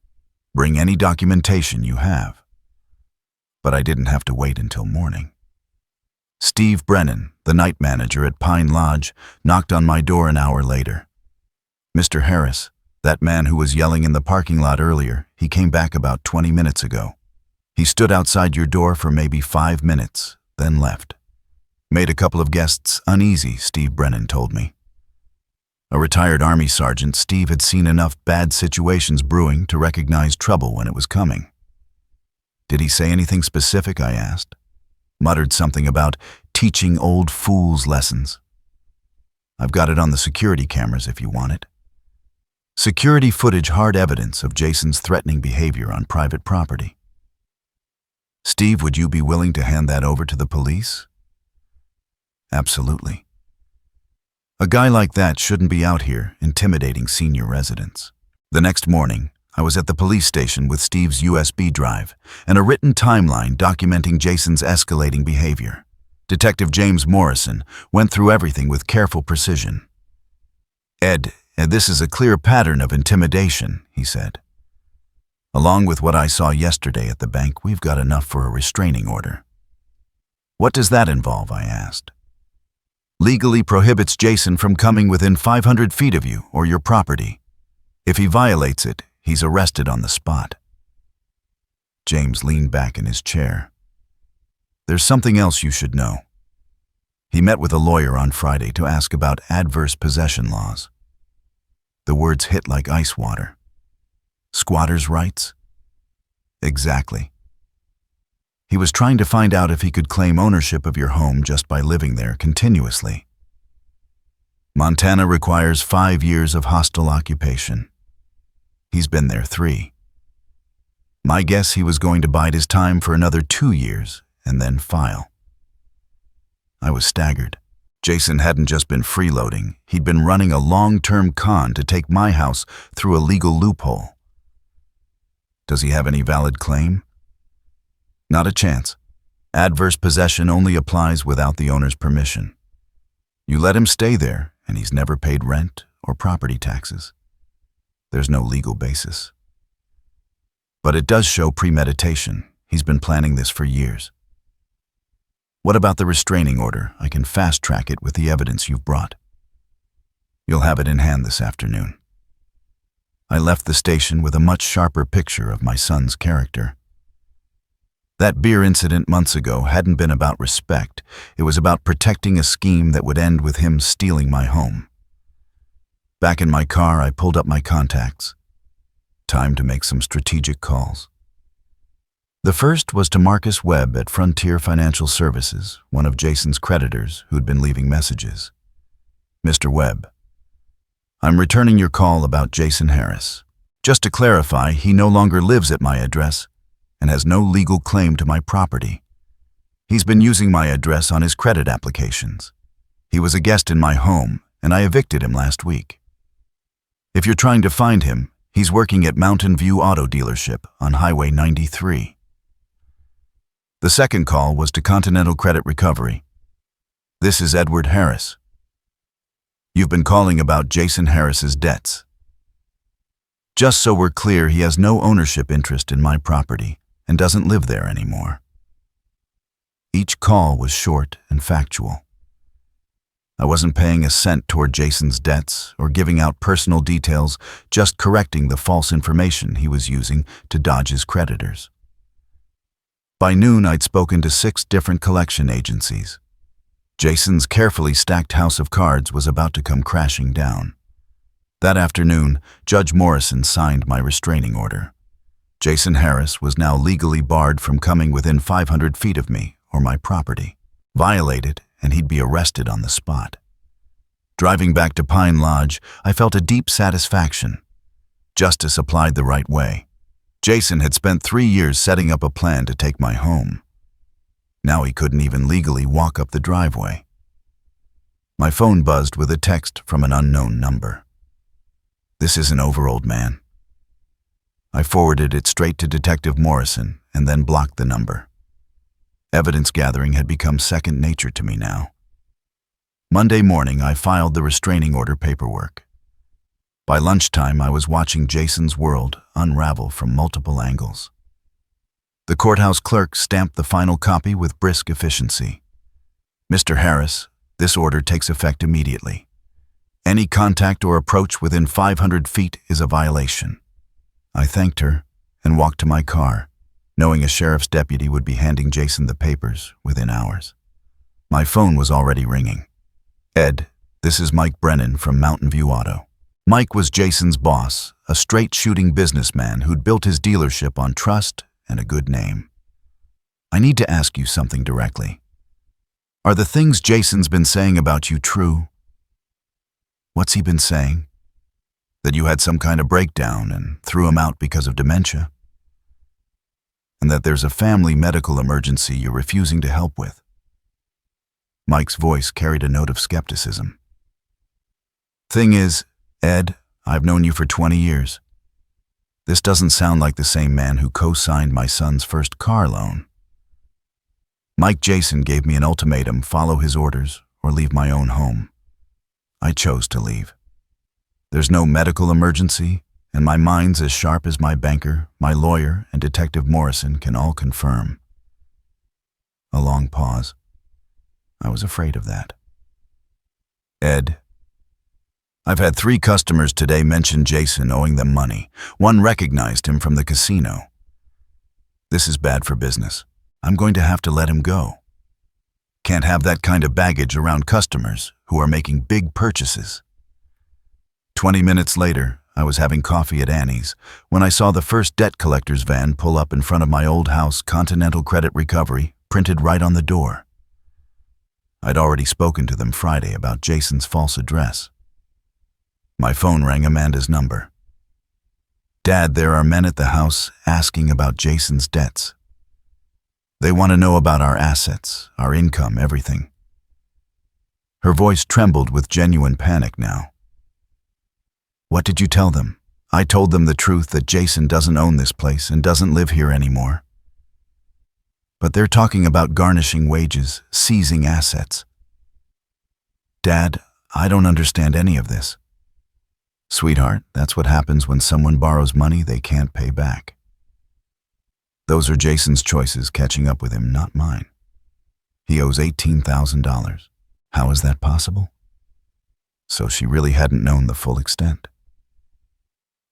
Bring any documentation you have. But I didn't have to wait until morning. Steve Brennan, the night manager at Pine Lodge, knocked on my door an hour later. Mr. Harris, that man who was yelling in the parking lot earlier, he came back about 20 minutes ago. He stood outside your door for maybe 5 minutes, then left. Made a couple of guests uneasy, Steve Brennan told me. A retired Army sergeant, Steve had seen enough bad situations brewing to recognize trouble when it was coming. Did he say anything specific, I asked. Muttered something about teaching old fools lessons. I've got it on the security cameras if you want it. Security footage, hard evidence of Jason's threatening behavior on private property. Steve, would you be willing to hand that over to the police? Absolutely. A guy like that shouldn't be out here intimidating senior residents. The next morning, I was at the police station with Steve's USB drive and a written timeline documenting Jason's escalating behavior. Detective James Morrison went through everything with careful precision. Ed, this is a clear pattern of intimidation, he said. Along with what I saw yesterday at the bank, we've got enough for a restraining order. What does that involve, I asked. Legally prohibits Jason from coming within 500 feet of you or your property. If he violates it, he's arrested on the spot. James leaned back in his chair. There's something else you should know. He met with a lawyer on Friday to ask about adverse possession laws. The words hit like ice water. Squatters' rights? Exactly. He was trying to find out if he could claim ownership of your home just by living there continuously. Montana requires 5 years of hostile occupation. He's been there 3. My guess, he was going to bide his time for another 2 years and then file. I was staggered. Jason hadn't just been freeloading. He'd been running a long-term con to take my house through a legal loophole. Does he have any valid claim? Not a chance. Adverse possession only applies without the owner's permission. You let him stay there, and he's never paid rent or property taxes. There's no legal basis. But it does show premeditation. He's been planning this for years. What about the restraining order? I can fast-track it with the evidence you've brought. You'll have it in hand this afternoon. I left the station with a much sharper picture of my son's character. That beer incident months ago hadn't been about respect. It was about protecting a scheme that would end with him stealing my home. Back in my car, I pulled up my contacts. Time to make some strategic calls. The first was to Marcus Webb at Frontier Financial Services, one of Jason's creditors who'd been leaving messages. Mr. Webb, I'm returning your call about Jason Harris. Just to clarify, he no longer lives at my address and has no legal claim to my property. He's been using my address on his credit applications. He was a guest in my home, and I evicted him last week. If you're trying to find him, he's working at Mountain View Auto Dealership on Highway 93. The second call was to Continental Credit Recovery. This is Edward Harris. You've been calling about Jason Harris's debts. Just so we're clear, he has no ownership interest in my property and doesn't live there anymore. Each call was short and factual. I wasn't paying a cent toward Jason's debts or giving out personal details, just correcting the false information he was using to dodge his creditors. By noon, I'd spoken to 6 different collection agencies. Jason's carefully stacked house of cards was about to come crashing down. That afternoon, Judge Morrison signed my restraining order. Jason Harris was now legally barred from coming within 500 feet of me or my property. Violated, and he'd be arrested on the spot. Driving back to Pine Lodge, I felt a deep satisfaction. Justice applied the right way. Jason had spent 3 years setting up a plan to take my home. Now he couldn't even legally walk up the driveway. My phone buzzed with a text from an unknown number. "This isn't over, old man." I forwarded it straight to Detective Morrison and then blocked the number. Evidence gathering had become second nature to me now. Monday morning, I filed the restraining order paperwork. By lunchtime, I was watching Jason's world unravel from multiple angles. The courthouse clerk stamped the final copy with brisk efficiency. "Mr. Harris, this order takes effect immediately. Any contact or approach within 500 feet is a violation." I thanked her and walked to my car, knowing a sheriff's deputy would be handing Jason the papers within hours. My phone was already ringing. "Ed, this is Mike Brennan from Mountain View Auto." Mike was Jason's boss, a straight-shooting businessman who'd built his dealership on trust and a good name. "I need to ask you something directly. Are the things Jason's been saying about you true?" "What's he been saying?" "That you had some kind of breakdown and threw him out because of dementia. And that there's a family medical emergency you're refusing to help with." Mike's voice carried a note of skepticism. "Thing is, Ed, I've known you for 20 years. This doesn't sound like the same man who co-signed my son's first car loan." Mike Jason gave me an ultimatum: follow his orders or leave my own home. I chose to leave. There's no medical emergency, and my mind's as sharp as my banker, my lawyer, and Detective Morrison can all confirm. A long pause. I was afraid of that. "Ed, I've had 3 customers today mention Jason owing them money. One recognized him from the casino. This is bad for business. I'm going to have to let him go. Can't have that kind of baggage around customers who are making big purchases." 20 minutes later, I was having coffee at Annie's when I saw the first debt collector's van pull up in front of my old house, Continental Credit Recovery, printed right on the door. I'd already spoken to them Friday about Jason's false address. My phone rang Amanda's number. "Dad, there are men at the house asking about Jason's debts. They want to know about our assets, our income, everything." Her voice trembled with genuine panic now. "What did you tell them?" "I told them the truth, that Jason doesn't own this place and doesn't live here anymore. But they're talking about garnishing wages, seizing assets." "Dad, I don't understand any of this." "Sweetheart, that's what happens when someone borrows money they can't pay back. Those are Jason's choices catching up with him, not mine. He owes $18,000. How is that possible?" So she really hadn't known the full extent.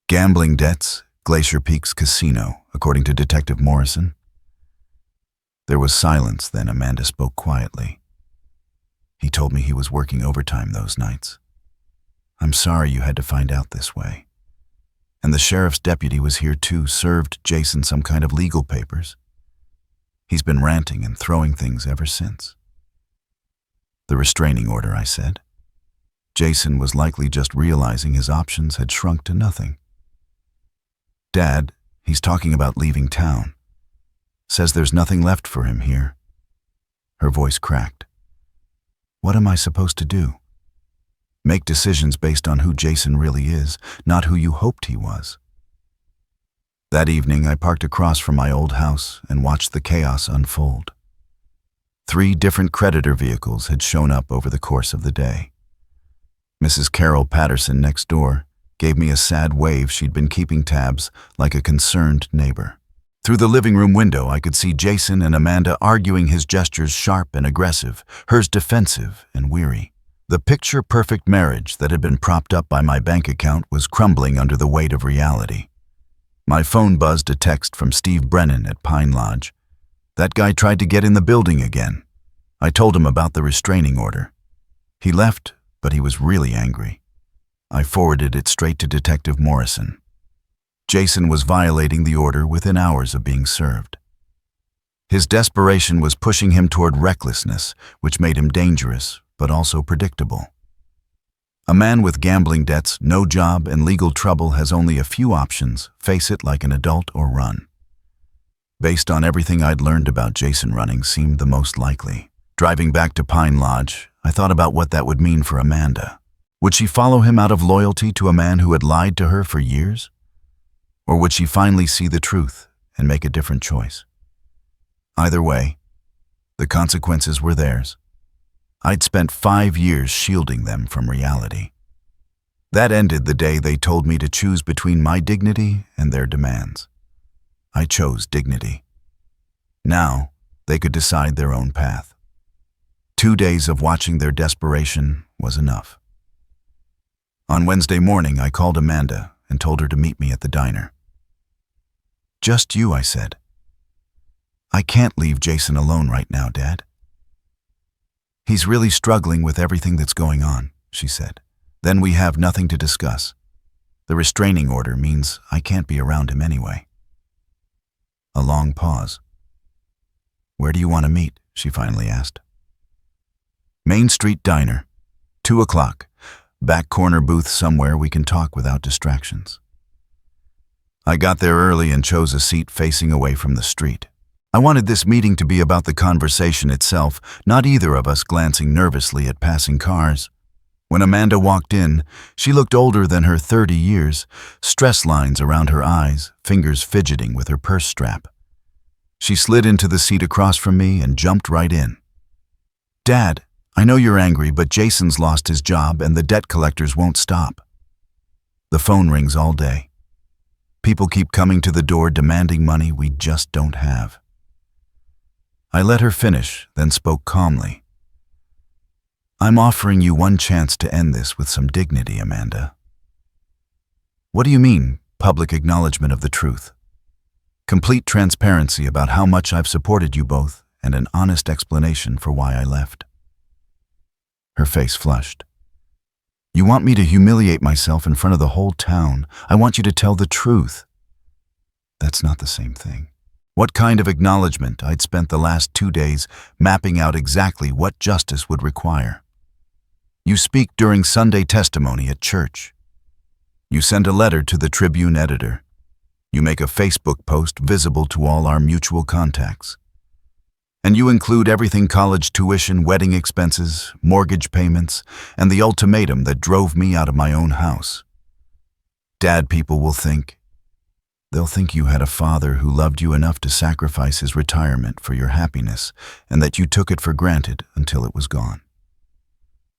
"Gambling debts, Glacier Peaks Casino, according to Detective Morrison." There was silence, then Amanda spoke quietly. "He told me he was working overtime those nights. I'm sorry you had to find out this way. And the sheriff's deputy was here too, served Jason some kind of legal papers. He's been ranting and throwing things ever since." "The restraining order," I said. Jason was likely just realizing his options had shrunk to nothing. "Dad, he's talking about leaving town. Says there's nothing left for him here." Her voice cracked. "What am I supposed to do? Make decisions based on who Jason really is, not who you hoped he was." That evening, I parked across from my old house and watched the chaos unfold. 3 different creditor vehicles had shown up over the course of the day. Mrs. Carol Patterson next door gave me a sad wave. She'd been keeping tabs like a concerned neighbor. Through the living room window, I could see Jason and Amanda arguing, his gestures sharp and aggressive, hers defensive and weary. The picture-perfect marriage that had been propped up by my bank account was crumbling under the weight of reality. My phone buzzed a text from Steve Brennan at Pine Lodge. That guy tried to get in the building again. I told him about the restraining order. He left, but he was really angry. I forwarded it straight to Detective Morrison. Jason was violating the order within hours of being served. His desperation was pushing him toward recklessness, which made him dangerous, but also predictable. A man with gambling debts, no job, and legal trouble has only a few options: face it like an adult or run. Based on everything I'd learned about Jason, running seemed the most likely. Driving back to Pine Lodge, I thought about what that would mean for Amanda. Would she follow him out of loyalty to a man who had lied to her for years? Or would she finally see the truth and make a different choice? Either way, the consequences were theirs. I'd spent 5 years shielding them from reality. That ended the day they told me to choose between my dignity and their demands. I chose dignity. Now, they could decide their own path. 2 days of watching their desperation was enough. On Wednesday morning, I called Amanda and told her to meet me at the diner. "Just you," I said. "I can't leave Jason alone right now, Dad." "He's really struggling with everything that's going on," she said. "Then we have nothing to discuss. The restraining order means I can't be around him anyway." A long pause. "Where do you want to meet?" she finally asked. "Main Street Diner, 2 o'clock. Back corner booth somewhere we can talk without distractions." I got there early and chose a seat facing away from the street. I wanted this meeting to be about the conversation itself, not either of us glancing nervously at passing cars. When Amanda walked in, she looked older than her 30 years, stress lines around her eyes, fingers fidgeting with her purse strap. She slid into the seat across from me and jumped right in. "Dad, I know you're angry, but Jason's lost his job and the debt collectors won't stop. The phone rings all day. People keep coming to the door demanding money we just don't have." I let her finish, then spoke calmly. "I'm offering you one chance to end this with some dignity, Amanda." "What do you mean, public acknowledgement of the truth?" "Complete transparency about how much I've supported you both and an honest explanation for why I left." Her face flushed. "You want me to humiliate myself in front of the whole town. I want you to tell the truth." That's not the same thing. What kind of acknowledgement? I'd spent the last 2 days mapping out exactly what justice would require. You speak during Sunday testimony at church. You send a letter to the Tribune editor. You make a Facebook post visible to all our mutual contacts. And you include everything: college tuition, wedding expenses, mortgage payments, and the ultimatum that drove me out of my own house. Dad, people will think. They'll think you had a father who loved you enough to sacrifice his retirement for your happiness, and that you took it for granted until it was gone.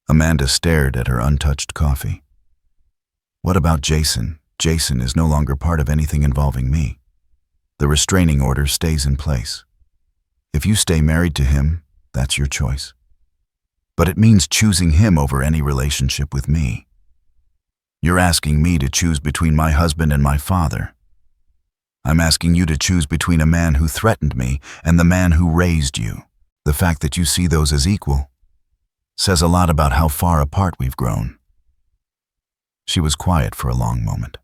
Amanda stared at her untouched coffee. "What about Jason? Jason is no longer part of anything involving me. The restraining order stays in place. If you stay married to him, that's your choice. But it means choosing him over any relationship with me. You're asking me to choose between my husband and my father. I'm asking you to choose between a man who threatened me and the man who raised you. The fact that you see those as equal says a lot about how far apart we've grown." She was quiet for a long moment.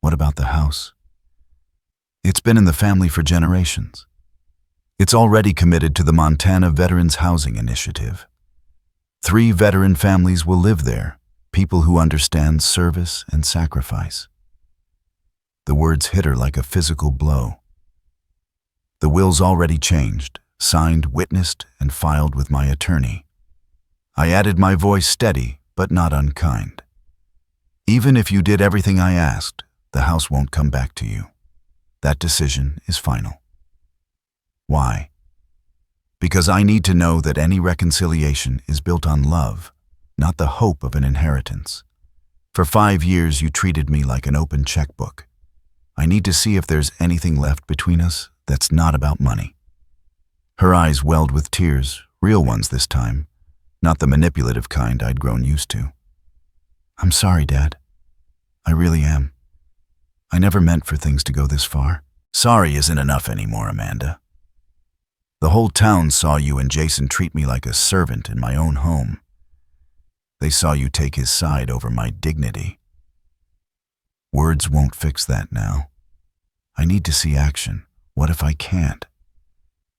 "What about the house?" "It's been in the family for generations. It's already committed to the Montana Veterans Housing Initiative. 3 veteran families will live there, people who understand service and sacrifice." The words hit her like a physical blow. "The will's already changed, signed, witnessed, and filed with my attorney." I added, my voice steady but not unkind. "Even if you did everything I asked, the house won't come back to you. That decision is final." Why? Because I need to know that any reconciliation is built on love, not the hope of an inheritance. For 5 years, you treated me like an open checkbook. I need to see if there's anything left between us that's not about money. Her eyes welled with tears, real ones this time, not the manipulative kind I'd grown used to. "I'm sorry, Dad. I really am. I never meant for things to go this far." "Sorry isn't enough anymore, Amanda. The whole town saw you and Jason treat me like a servant in my own home. They saw you take his side over my dignity. Words won't fix that now. I need to see action. What if I can't?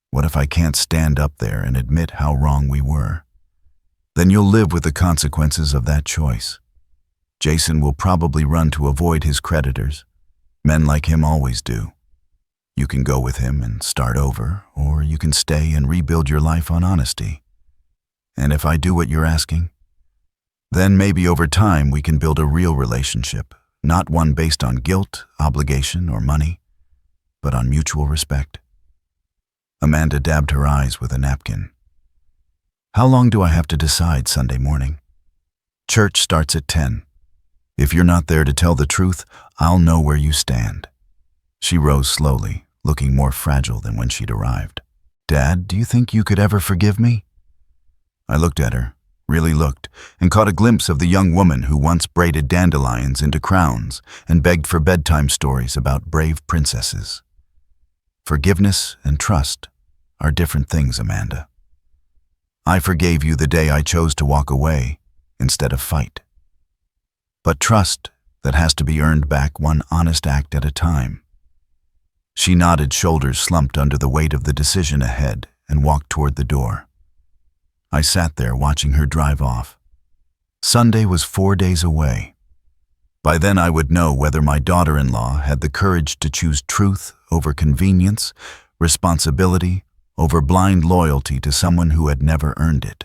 What if I can't stand up there and admit how wrong we were? then you'll live with the consequences of that choice. Jason will probably run to avoid his creditors. Men like him always do. You can go with him and start over, or you can stay and rebuild your life on honesty. And if I do what you're asking, then maybe over time we can build a real relationship, not one based on guilt, obligation, or money, but on mutual respect. Amanda dabbed her eyes with a napkin. How long do I have to decide Sunday morning? Church starts at 10. If you're not there to tell the truth, I'll know where you stand. She rose slowly, looking more fragile than when she'd arrived. Dad, do you think you could ever forgive me? I looked at her, really looked, and caught a glimpse of the young woman who once braided dandelions into crowns and begged for bedtime stories about brave princesses. Forgiveness and trust are different things, Amanda. I forgave you the day I chose to walk away instead of fight. But trust that has to be earned back one honest act at a time. She nodded, shoulders slumped under the weight of the decision ahead, and walked toward the door. I sat there watching her drive off. Sunday was 4 days away. By then I would know whether my daughter-in-law had the courage to choose truth over convenience, responsibility over blind loyalty to someone who had never earned it.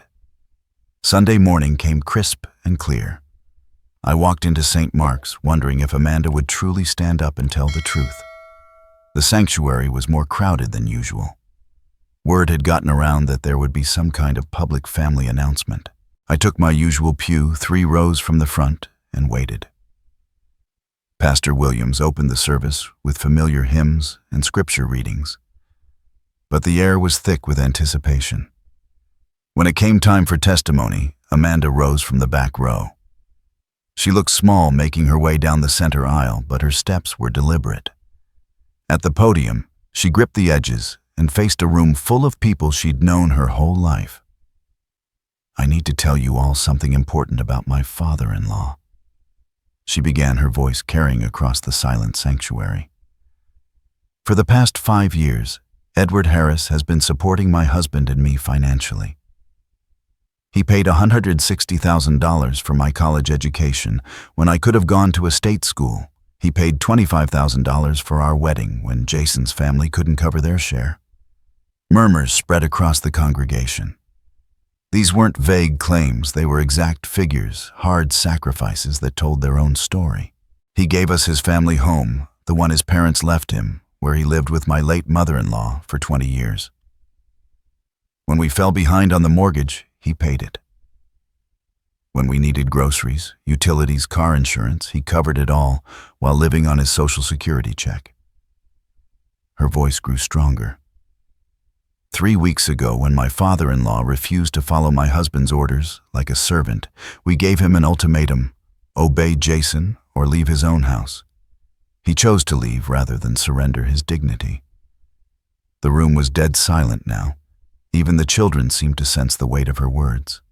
Sunday morning came crisp and clear. I walked into St. Mark's, wondering if Amanda would truly stand up and tell the truth. The sanctuary was more crowded than usual. Word had gotten around that there would be some kind of public family announcement. I took my usual pew 3 rows from the front and waited. Pastor Williams opened the service with familiar hymns and scripture readings, but the air was thick with anticipation. When it came time for testimony, Amanda rose from the back row. She looked small making her way down the center aisle, but her steps were deliberate. At the podium, she gripped the edges and faced a room full of people she'd known her whole life. I need to tell you all something important about my father-in-law. She began, her voice carrying across the silent sanctuary. For the past 5 years, Edward Harris has been supporting my husband and me financially. He paid $160,000 for my college education when I could have gone to a state school. He paid $25,000 for our wedding when Jason's family couldn't cover their share. Murmurs spread across the congregation. These weren't vague claims, they were exact figures, hard sacrifices that told their own story. He gave us his family home, the one his parents left him, where he lived with my late mother-in-law for 20 years. When we fell behind on the mortgage, he paid it. When we needed groceries, utilities, car insurance, he covered it all while living on his Social Security check. Her voice grew stronger. 3 weeks ago, when my father-in-law refused to follow my husband's orders like a servant, we gave him an ultimatum: obey Jason or leave his own house. He chose to leave rather than surrender his dignity. The room was dead silent now. Even the children seemed to sense the weight of her words.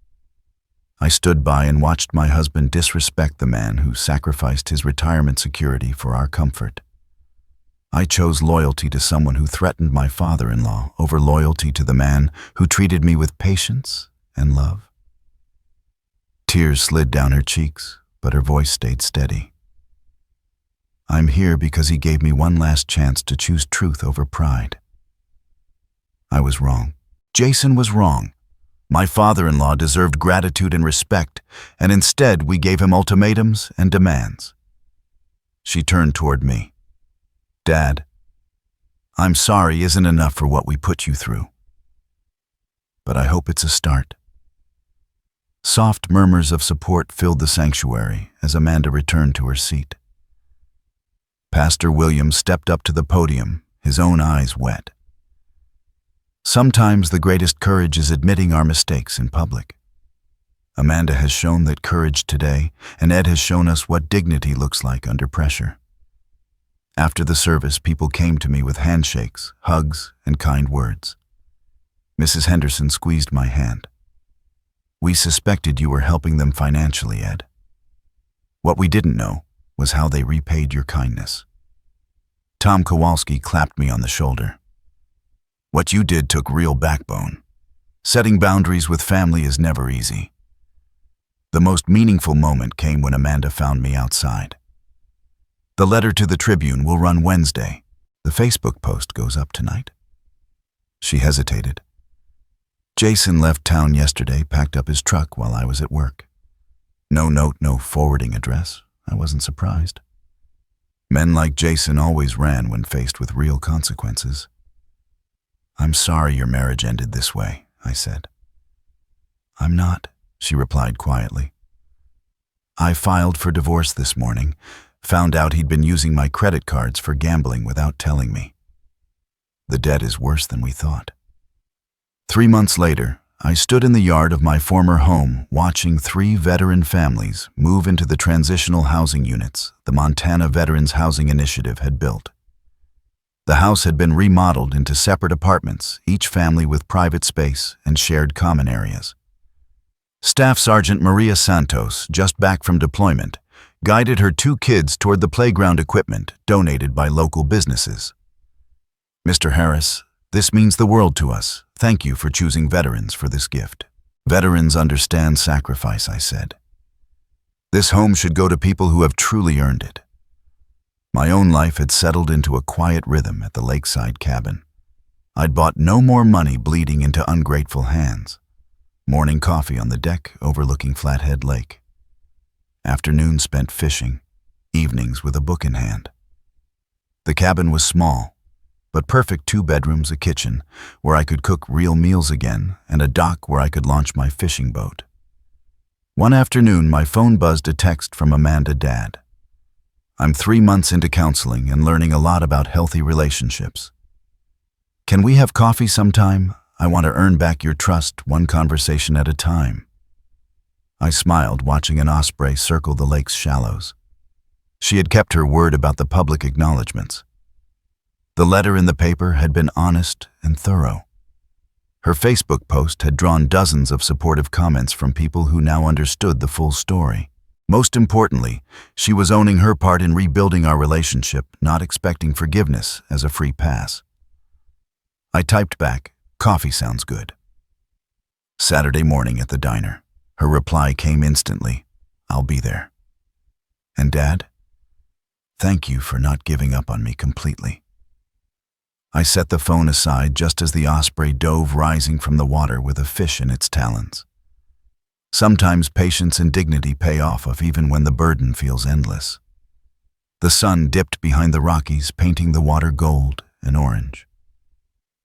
I stood by and watched my husband disrespect the man who sacrificed his retirement security for our comfort. I chose loyalty to someone who threatened my father-in-law over loyalty to the man who treated me with patience and love. Tears slid down her cheeks, but her voice stayed steady. I'm here because he gave me one last chance to choose truth over pride. I was wrong. Jason was wrong. My father-in-law deserved gratitude and respect, and instead we gave him ultimatums and demands. She turned toward me. Dad, I'm sorry isn't enough for what we put you through. But I hope it's a start. Soft murmurs of support filled the sanctuary as Amanda returned to her seat. Pastor Williams stepped up to the podium, his own eyes wet. Sometimes the greatest courage is admitting our mistakes in public. Amanda has shown that courage today, and Ed has shown us what dignity looks like under pressure. After the service, people came to me with handshakes, hugs, and kind words. Mrs. Henderson squeezed my hand. We suspected you were helping them financially, Ed. What we didn't know was how they repaid your kindness. Tom Kowalski clapped me on the shoulder. What you did took real backbone. Setting boundaries with family is never easy. The most meaningful moment came when Amanda found me outside. The letter to the Tribune will run Wednesday. The Facebook post goes up tonight. She hesitated. Jason left town yesterday, packed up his truck while I was at work. No note, no forwarding address. I wasn't surprised. Men like Jason always ran when faced with real consequences. "I'm sorry your marriage ended this way," I said. "I'm not," she replied quietly. "I filed for divorce this morning, found out he'd been using my credit cards for gambling without telling me. The debt is worse than we thought." 3 months later, I stood in the yard of my former home watching 3 veteran families move into the transitional housing units the Montana Veterans Housing Initiative had built. The house had been remodeled into separate apartments, each family with private space and shared common areas. Staff Sergeant Maria Santos, just back from deployment, guided her 2 kids toward the playground equipment donated by local businesses. "Mr. Harris, this means the world to us. Thank you for choosing veterans for this gift." "Veterans understand sacrifice," I said. "This home should go to people who have truly earned it." My own life had settled into a quiet rhythm at the lakeside cabin. I'd bought no more money bleeding into ungrateful hands. Morning coffee on the deck overlooking Flathead Lake. Afternoons spent fishing, evenings with a book in hand. The cabin was small, but perfect: 2 bedrooms, a kitchen where I could cook real meals again, and a dock where I could launch my fishing boat. One afternoon, my phone buzzed a text from Amanda, "Dad. I'm 3 months into counseling and learning a lot about healthy relationships. Can we have coffee sometime? I want to earn back your trust, one conversation at a time." I smiled, watching an osprey circle the lake's shallows. She had kept her word about the public acknowledgments. The letter in the paper had been honest and thorough. Her Facebook post had drawn dozens of supportive comments from people who now understood the full story. Most importantly, she was owning her part in rebuilding our relationship, not expecting forgiveness as a free pass. I typed back, "Coffee sounds good." Saturday morning at the diner, her reply came instantly, "I'll be there." "And Dad, thank you for not giving up on me completely." I set the phone aside just as the osprey dove, rising from the water with a fish in its talons. Sometimes patience and dignity pay off even when the burden feels endless. The sun dipped behind the Rockies, painting the water gold and orange.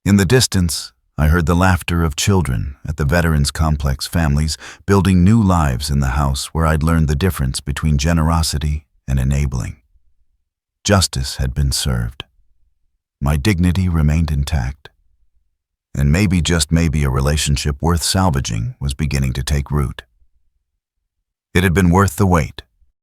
In the distance, I heard the laughter of children at the Veterans Complex, families building new lives in the house where I'd learned the difference between generosity and enabling. Justice had been served. My dignity remained intact. And maybe, just maybe, a relationship worth salvaging was beginning to take root. It had been worth the wait.